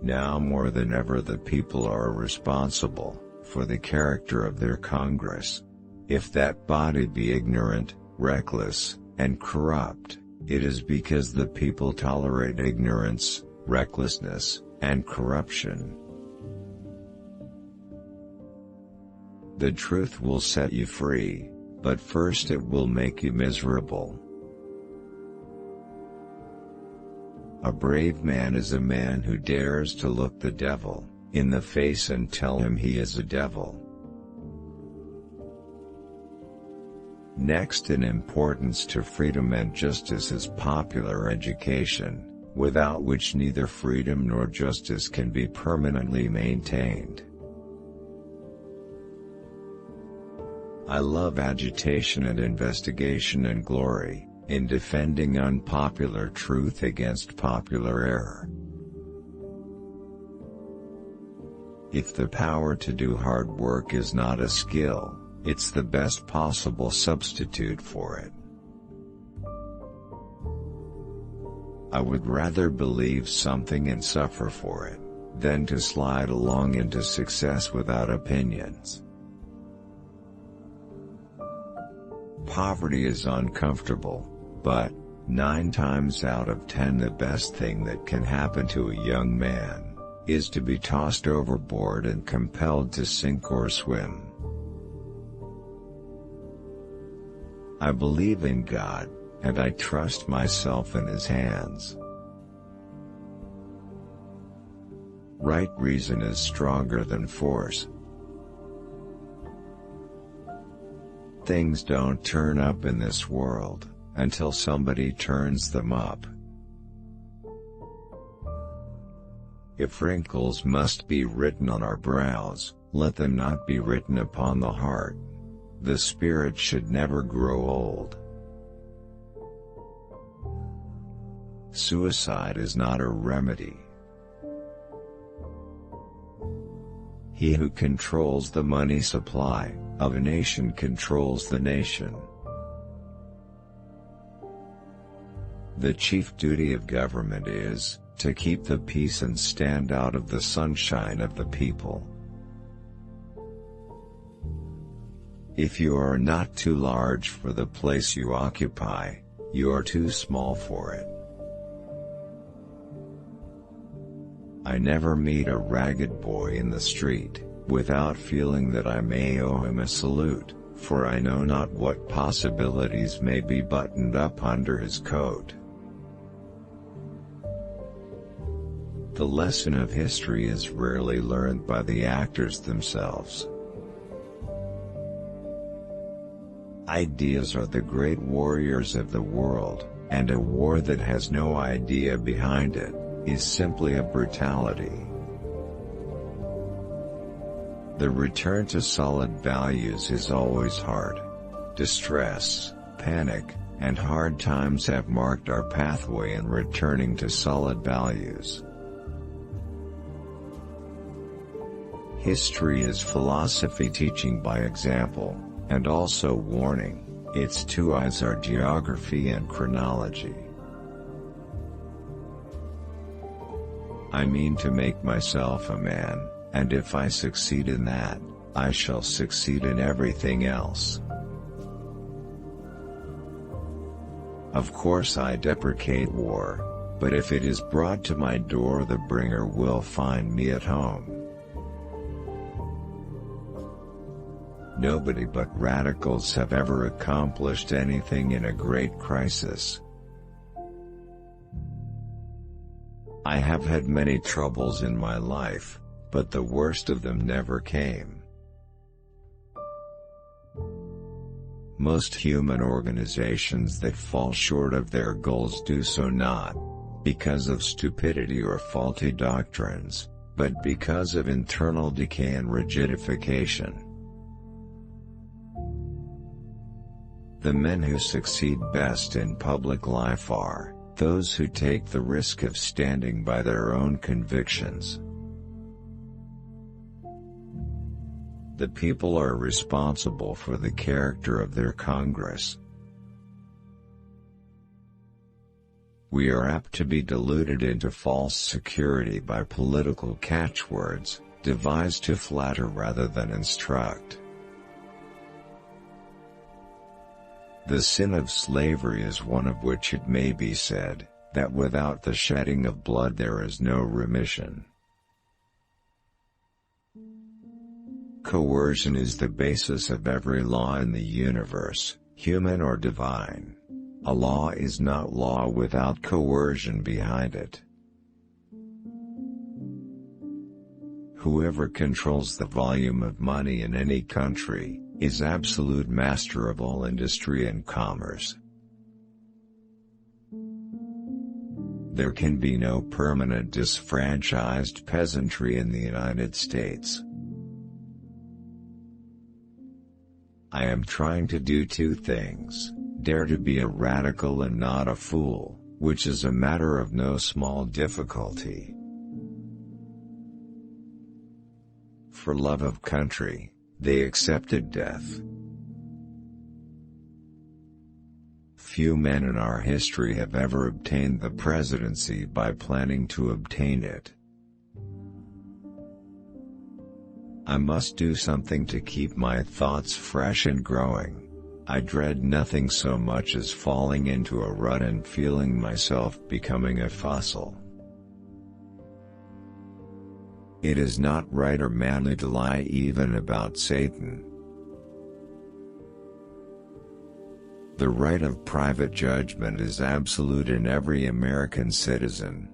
Now more than ever the people are responsible for the character of their Congress. If that body be ignorant, reckless, and corrupt, it is because the people tolerate ignorance, recklessness, and corruption. The truth will set you free, but first it will make you miserable. A brave man is a man who dares to look the devil in the face and tell him he is a devil. Next in importance to freedom and justice is popular education, without which neither freedom nor justice can be permanently maintained. I love agitation and investigation and glory in defending unpopular truth against popular error. If the power to do hard work is not a skill, it's the best possible substitute for it. I would rather believe something and suffer for it, than to slide along into success without opinions. Poverty is uncomfortable, but 9 times out of 10 the best thing that can happen to a young man is to be tossed overboard and compelled to sink or swim. I believe in God, and I trust myself in His hands. Right reason is stronger than force. Things don't turn up in this world until somebody turns them up. If wrinkles must be written on our brows, let them not be written upon the heart. The spirit should never grow old. Suicide is not a remedy. He who controls the money supply of a nation controls the nation. The chief duty of government is to keep the peace and stand out of the sunshine of the people. If you are not too large for the place you occupy, you are too small for it. I never meet a ragged boy in the street without feeling that I may owe him a salute, for I know not what possibilities may be buttoned up under his coat. The lesson of history is rarely learned by the actors themselves. Ideas are the great warriors of the world, and a war that has no idea behind it is simply a brutality. The return to solid values is always hard. Distress, panic, and hard times have marked our pathway in returning to solid values. History is philosophy teaching by example, and also warning. Its 2 eyes are geography and chronology. I mean to make myself a man, and if I succeed in that, I shall succeed in everything else. Of course I deprecate war, but if it is brought to my door the bringer will find me at home. Nobody but radicals have ever accomplished anything in a great crisis. I have had many troubles in my life, but the worst of them never came. Most human organizations that fall short of their goals do so not because of stupidity or faulty doctrines, but because of internal decay and rigidification. The men who succeed best in public life are those who take the risk of standing by their own convictions. The people are responsible for the character of their Congress. We are apt to be deluded into false security by political catchwords, devised to flatter rather than instruct. The sin of slavery is one of which it may be said, that without the shedding of blood there is no remission. Coercion is the basis of every law in the universe, human or divine. A law is not law without coercion behind it. Whoever controls the volume of money in any country is absolute master of all industry and commerce. There can be no permanent disfranchised peasantry in the United States. I am trying to do two things: dare to be a radical and not a fool, which is a matter of no small difficulty. For love of country, they accepted death. Few men in our history have ever obtained the presidency by planning to obtain it. I must do something to keep my thoughts fresh and growing. I dread nothing so much as falling into a rut and feeling myself becoming a fossil. It is not right or manly to lie even about Satan. The right of private judgment is absolute in every American citizen.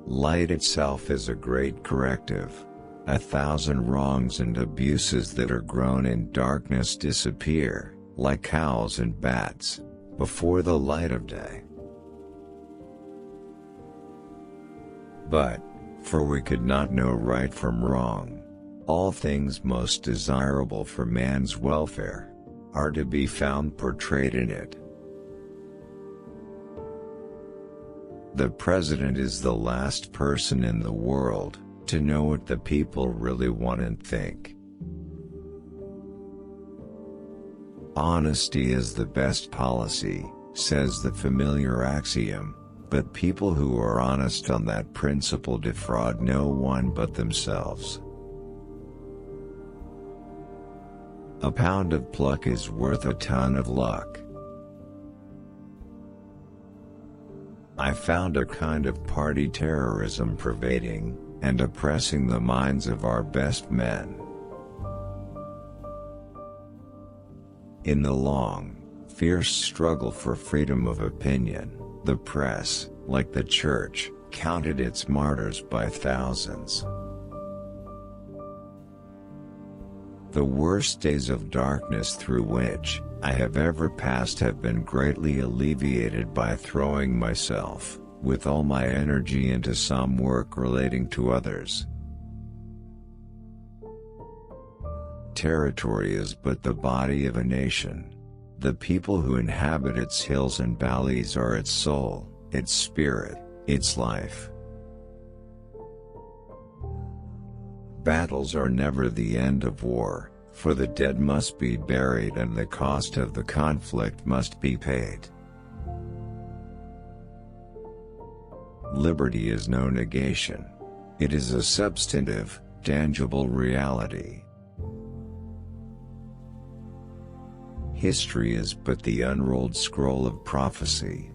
Light itself is a great corrective. 1,000 wrongs and abuses that are grown in darkness disappear, like owls and bats, before the light of day. But, for we could not know right from wrong, all things most desirable for man's welfare are to be found portrayed in it. The president is the last person in the world to know what the people really want and think. Honesty is the best policy, says the familiar axiom, but people who are honest on that principle defraud no one but themselves. A pound of pluck is worth a ton of luck. I found a kind of party terrorism pervading and oppressing the minds of our best men. In the long, fierce struggle for freedom of opinion, the press, like the church, counted its martyrs by thousands. The worst days of darkness through which I have ever passed have been greatly alleviated by throwing myself, with all my energy, into some work relating to others. Territory is but the body of a nation. The people who inhabit its hills and valleys are its soul, its spirit, its life. Battles are never the end of war, for the dead must be buried and the cost of the conflict must be paid. Liberty is no negation. It is a substantive, tangible reality. History is but the unrolled scroll of prophecy.